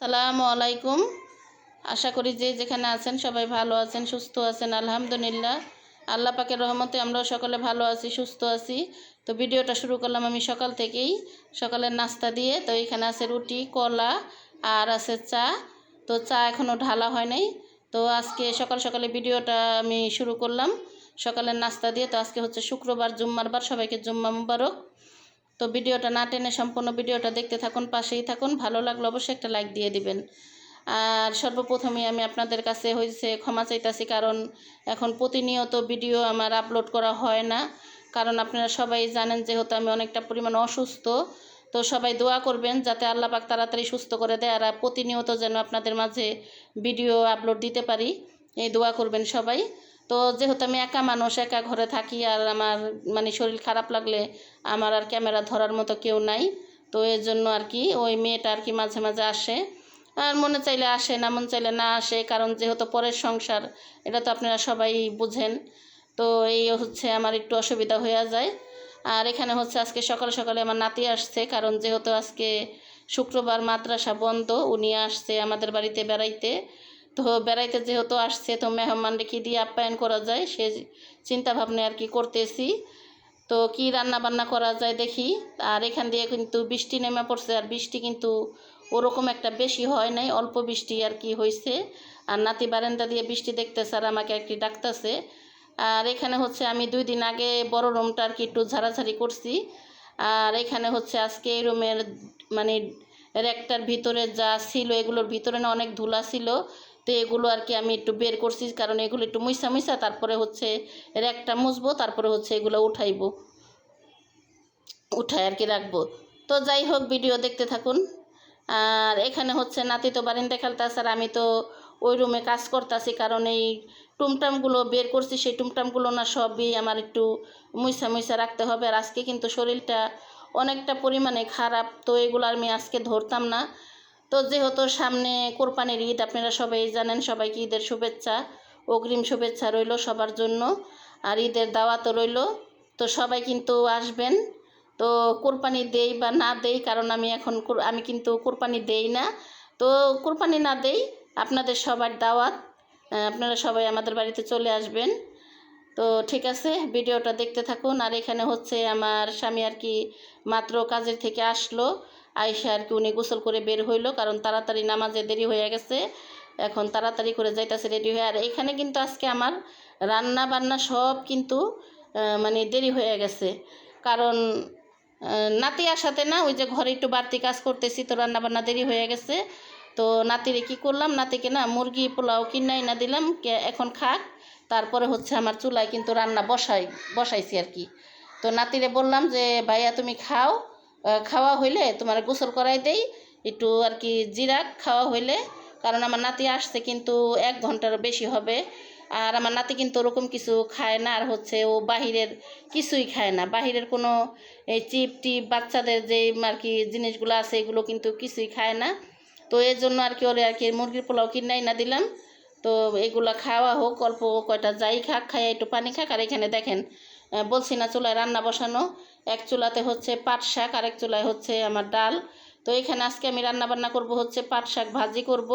আসসালামু আলাইকুম। আশা করি যে যেখানে আছেন সবাই ভালো আছেন, সুস্থ আছেন। আলহামদুলিল্লাহ, আল্লাহ পাকের রহমতে আমরাও সকলে ভালো আছি, সুস্থ আছি। তো ভিডিওটা শুরু করলাম আমি সকাল থেকেই, সকালের নাস্তা দিয়ে। তো এখানে আছে রুটি, কলা আর আছে চা। তো চা এখনও ঢালা হয় নাই। তো আজকে সকাল সকালে ভিডিওটা আমি শুরু করলাম সকালের নাস্তা দিয়ে। তো আজকে হচ্ছে শুক্রবার, জুম্মার বার। সবাইকে জুম্মা মুবারক। তো ভিডিওটা না টেনে সম্পূর্ণ ভিডিওটা দেখতে থাকুন, পাশেই থাকুন। ভালো লাগলে অবশ্যই একটা লাইক দিয়ে দিবেন। আর সর্বপ্রথমে আমি আপনাদের কাছে ক্ষমা চাইতাছি, কারণ এখন প্রতিনিয়ত ভিডিও আমার আপলোড করা হয় না। কারণ আপনারা সবাই জানেন যেহেতু আমি অনেকটা পরিমাণ অসুস্থ। তো সবাই দোয়া করবেন যাতে আল্লাহ পাক তাড়াতাড়ি সুস্থ করে দেয়, আর প্রতিনিয়ত যেন আপনাদের মাঝে ভিডিও আপলোড দিতে পারি, এই দোয়া করবেন সবাই। তো যেহেতু আমি একা মানুষ, একা ঘরে থাকি, আর আমার শরীর খারাপ লাগলে আমার আর ক্যামেরা ধরার মতো কেউ নাই। তো এর জন্য ওই মেয়েটা মাঝে মাঝে আসে, আর মনে চাইলে আসে, না মন চাইলে না আসে। কারণ যেহেতু পরের সংসার, এটা তো আপনারা সবাই বুঝেন। তো এই হচ্ছে আমার একটু অসুবিধা হয়ে যায়। আর এখানে হচ্ছে আজকে সকাল সকালে আমার নাতি আসছে, কারণ যেহেতু আজকে শুক্রবার, মাদ্রাসা বন্ধ। উনি আসছে আমাদের বাড়িতে বেড়াইতে। তো বেড়াইতে যেহেতু আসছে, তো মেহমান রেখে দিয়ে আপ্যায়ন করা যায় সে চিন্তা ভাবনা করতেছি। তো কি রান্না বান্না করা যায় দেখি। আর এখান দিয়ে কিন্তু বৃষ্টি নেমে পড়ছে, আর বৃষ্টি কিন্তু ওরকম একটা বেশি হয় নাই, অল্প বৃষ্টি হয়েছে। আর নাতি বারান্দা দিয়ে বৃষ্টি দেখতেছে আর আমাকে ডাকতেছে। আর এখানে হচ্ছে আমি 2 দিন আগে বড় রুমটা একটু ঝাড়াঝাড়ি করছি। আর এখানে হচ্ছে আজকে এই রুমের মানে র্যাকটার ভিতরে যা ছিল, এগুলোর ভিতরে না অনেক ধুলা ছিল। তো এগুলো আমি একটু বের করছি, কারণ এগুলো একটু মুইসা মুইসা তারপরে হচ্ছে র্যাকটা মুছবো, তারপরে হচ্ছে এগুলো উঠায় রাখবো। তো যাই হোক, ভিডিও দেখতে থাকুন। আর এখানে হচ্ছে নাতি তো বারিন্দা খেলতেছে, আর আমি তো ওই রুমে কাজ করতেছি, কারণ এই টুমটামগুলো বের করছি। সেই টুমটামগুলো না সবই আমার একটু মুইসা মুইসা রাখতে হবে। আর আজকে কিন্তু শরীরটা অনেকটা পরিমাণে খারাপ, তো এগুলো আমি আজকে ধরতাম না। তো যেহেতু সামনে কোরবানির ঈদ, আপনারা সবাই জানেন, সবাইকে ঈদের শুভেচ্ছা, অগ্রিম শুভেচ্ছা রইল সবার জন্য। আর ঈদের দাওয়াতও রইল। তো সবাই কিন্তু আসবেন। তো কোরবানি দেই বা না দেই, কারণ আমি কিন্তু কোরবানি দেই না। তো কোরবানি না দেই, আপনাদের সবার দাওয়াত, আপনারা সবাই আমাদের বাড়িতে চলে আসবেন। তো ঠিক আছে, ভিডিওটা দেখতে থাকুন। আর এখানে হচ্ছে আমার স্বামী মাত্র কাজের থেকে আসলো। আইসা উনি গোসল করে বের হইলো, কারণ তাড়াতাড়ি নামাজে দেরি হয়ে গেছে। এখন তাড়াতাড়ি করে যাইতেছে রেডি হয়ে। আর এখানে কিন্তু আজকে আমার রান্না বান্না সব কিন্তু দেরি হয়ে গেছে, কারণ নাতি আসাতে না, ওই যে ঘরে একটু বাড়তি কাজ করতেছি, তো রান্না বান্না দেরি হয়ে গেছে। তো নাতিরে কি করলাম, নাতিকে না মুরগি পোলাও কিনাই না দিলাম, এখন খাক। তারপরে হচ্ছে আমার চুলায় কিন্তু রান্না বসাইছি তো নাতিরে বললাম যে ভাইয়া তুমি খাও, খাওয়া হইলে তোমার গোসল করাই দেই একটু জিরা খাওয়া হইলে। কারণ আমার নাতি আসছে কিন্তু 1 ঘন্টারও বেশি হবে। আর আমার নাতি কিন্তু ওরকম কিছু খায় না, আর হচ্ছে ও বাহিরের কিছুই খায় না। বাহিরের কোনো এই চিপ টিপ বাচ্চাদের যে জিনিসগুলো আছে, এগুলো কিন্তু কিছুই খায় না। তো এর জন্য ওরে মুরগির পোলাও কিনাই না দিলাম। তো এগুলো খাওয়া হোক, অল্প কয়টা যাই খাক, খাইয়া একটু পানি খাক। আর এখানে দেখেন, বলছি না চুলায় রান্না বসানো। এক চুলাতে হচ্ছে পাট শাক, আরেক চুলায় হচ্ছে আমার ডাল। তো এখানে আজকে আমি রান্না বান্না করব হচ্ছে পাট শাক ভাজি করব,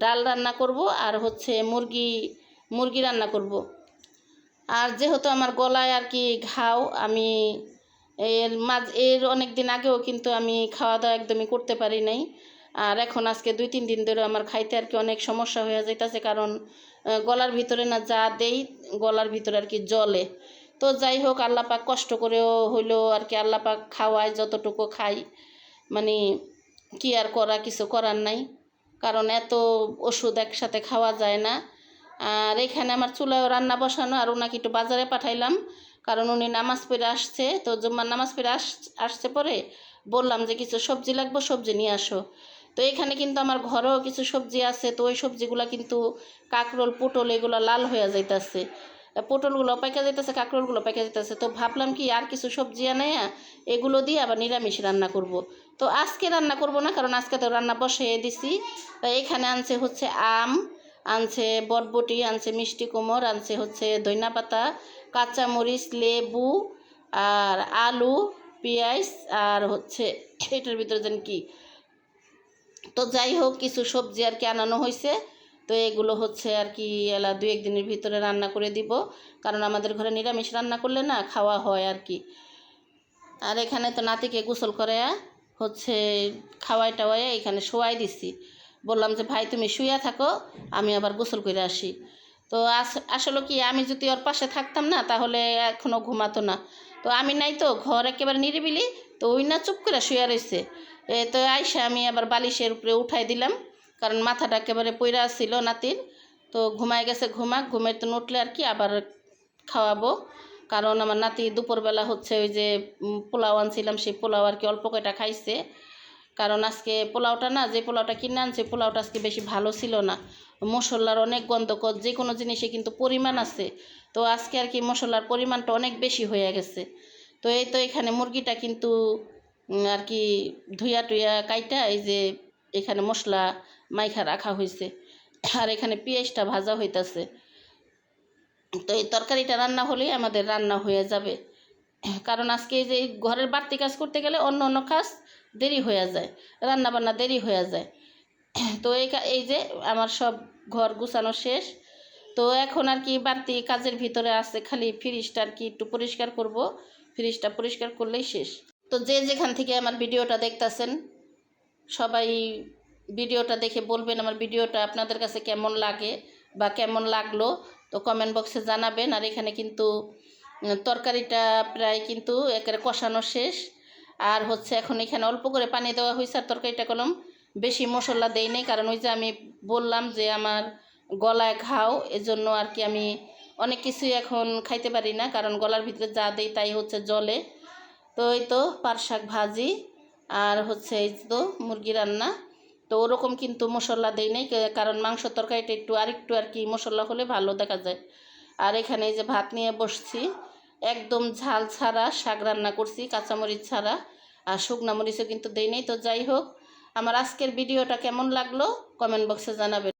ডাল রান্না করব, আর হচ্ছে মুরগি রান্না করব। আর যেহেতু আমার গলায় ঘাও, আমি এর অনেক দিন আগেও কিন্তু আমি খাওয়া দাওয়া একদমই করতে পারি নাই। আর এখন আজকে 2-3 দিন ধরে আমার খাইতে অনেক সমস্যা হয়ে যাইতেছে, কারণ গলার ভিতরে না যা দেই, গলার ভিতরে জ্বলে। তো যাই হোক, আল্লাহ পাক কষ্ট করেও হইলো আল্লাহ পাক খাওয়ায়, যতটুকু খাই কি আর করা, কিছু করার নাই, কারণ এত ওষুধ একসাথে খাওয়া যায় না। আর এখানে আমার চুলায়ও রান্না বসানো, আর ওনাকে একটু বাজারে পাঠাইলাম, কারণ উনি নামাজ পড়ে আসছে। তো জুম্মার নামাজ পড়ে আসছে পরে বললাম যে কিছু সবজি লাগবে, সবজি নিয়ে আসো। তো এখানে কিন্তু আমার ঘরেও কিছু সবজি আছে। তো ওই সবজিগুলো কিন্তু কাঁকরোল, পটল এগুলো লাল হয়ে যাইতেছে, পটলগুলো পাইকা যাইতেছে, কাঁকরোলগুলো পাইকা যাইতেছে। তো ভাবলাম কি আর কিছু সবজি আনাইয়া এগুলো দিয়ে আবার নিরামিষ রান্না করব। তো আজকে রান্না করব না, কারণ আজকে তো রান্না বসিয়ে দিছি। তো এখানে আনছে হচ্ছে আম, আনছে বটবটি, আনছে মিষ্টি কুমড়, আনছে হচ্ছে ধইনা পাতা, কাঁচামরিচ, লেবু, আর আলু, পেঁয়াজ, আর হচ্ছে এটার ভিতরে যেন কি তো যাই হোক, কিছু সবজি আর কি আনানো হয়েছে। তো এগুলো হচ্ছে আর কি এলা 2-1 দিনের ভিতরে রান্না করে দিব, কারণ আমাদের ঘরে নিরামিষ রান্না করলে না খাওয়া হয় আর কি। আর এখানে তো নাতিকে গোসল করে হচ্ছে খাওয়াই টাওয়াই এখানে শোয়াই দিছি। বললাম যে ভাই তুমি শুয়ে থাকো, আমি আবার গোসল করে আসি। তো আসলে কি, আমি যদি ওর পাশে থাকতাম না তাহলে এখনও ঘুমাতো না। তো আমি নাই, তো ঘর একেবারে নিরিবিলি, তো ওই না চুপ করে শুয়ে রয়েছে। তো আইসা আমি আবার বালিশের উপরে উঠাই দিলাম, কারণ মাথাটা একেবারে পইরা ছিল নাতির। তো ঘুমায় গেছে, ঘুমের তো উঠলে আর কি আবার খাওয়াবো। কারণ আমার নাতি দুপুরবেলা হচ্ছে ওই যে পোলাও আনছিলাম, সেই পোলাও আর কি অল্প কয়টা খাইছে। কারণ আজকে পোলাওটা না, যে পোলাওটা কিনে আনছে পোলাওটা আজকে বেশি ভালো ছিল না, মশলার অনেক গন্ধকর, যে কোনো জিনিসে কিন্তু পরিমাণ আছে। তো আজকে আর কি মশলার পরিমাণটা অনেক বেশি হয়ে গেছে। তো এই তো এখানে মুরগিটা কিন্তু আর কি ধুইয়া টুইয়া কাইটা এই যে এখানে মশলা মাইখা রাখা হয়েছে, আর এখানে পেঁয়াজটা ভাজা হইতাছে। তো এই তরকারিটা রান্না হলেই আমাদের রান্না হয়ে যাবে। কারণ আজকে এই যে ঘরের বাড়তি কাজ করতে গেলে অন্য অন্য কাজ দেরি হয়ে যায়, রান্না বান্না দেরি হয়ে যায়। তো এই যে আমার সব ঘর গুছানো শেষ। তো এখন আর কি বাড়তি কাজের ভিতরে আছে খালি ফ্রিজটা আর কি একটু পরিষ্কার করব, ফ্রিজটা পরিষ্কার করলেই শেষ। তো যে যেখান থেকে আমার ভিডিওটা দেখতেছেন সবাই ভিডিওটা দেখে বলবেন আমার ভিডিওটা আপনাদের কাছে কেমন লাগে বা কেমন লাগলো, তো কমেন্ট বক্সে জানাবেন। আর এখানে কিন্তু তরকারিটা প্রায় কিন্তু একেবারে কষানো শেষ। আর হচ্ছে এখন এখানে অল্প করে পানি দেওয়া হয়েছে, আর তরকারিটা কলম বেশি মশলা দেই নেই, কারণ ওই যে আমি বললাম যে আমার গলায় ঘাও, এজন্য আর কি আমি অনেক কিছুই এখন খাইতে পারি না, কারণ গলার ভিতরে যা দেই তাই হচ্ছে জলে। তো এই তো পাট শাক ভাজি আর হচ্ছে এই তো মুরগি রান্না। তো ওরকম কিন্তু মশলা দেই নাই, কারণ মাংস তরকারিটা একটু আরেকটু আর কি মশলা হলে ভালো দেখা যায়। আর এখানে এই যে ভাত নিয়ে বসছি, একদম ঝাল ছাড়া শাক রান্না করছি, কাঁচামরিচ ছাড়া, আর শুকনা মরিচও কিন্তু দেই নেই। তো যাই হোক, আমার আজকের ভিডিওটা কেমন লাগলো কমেন্ট বক্সে জানাবেন।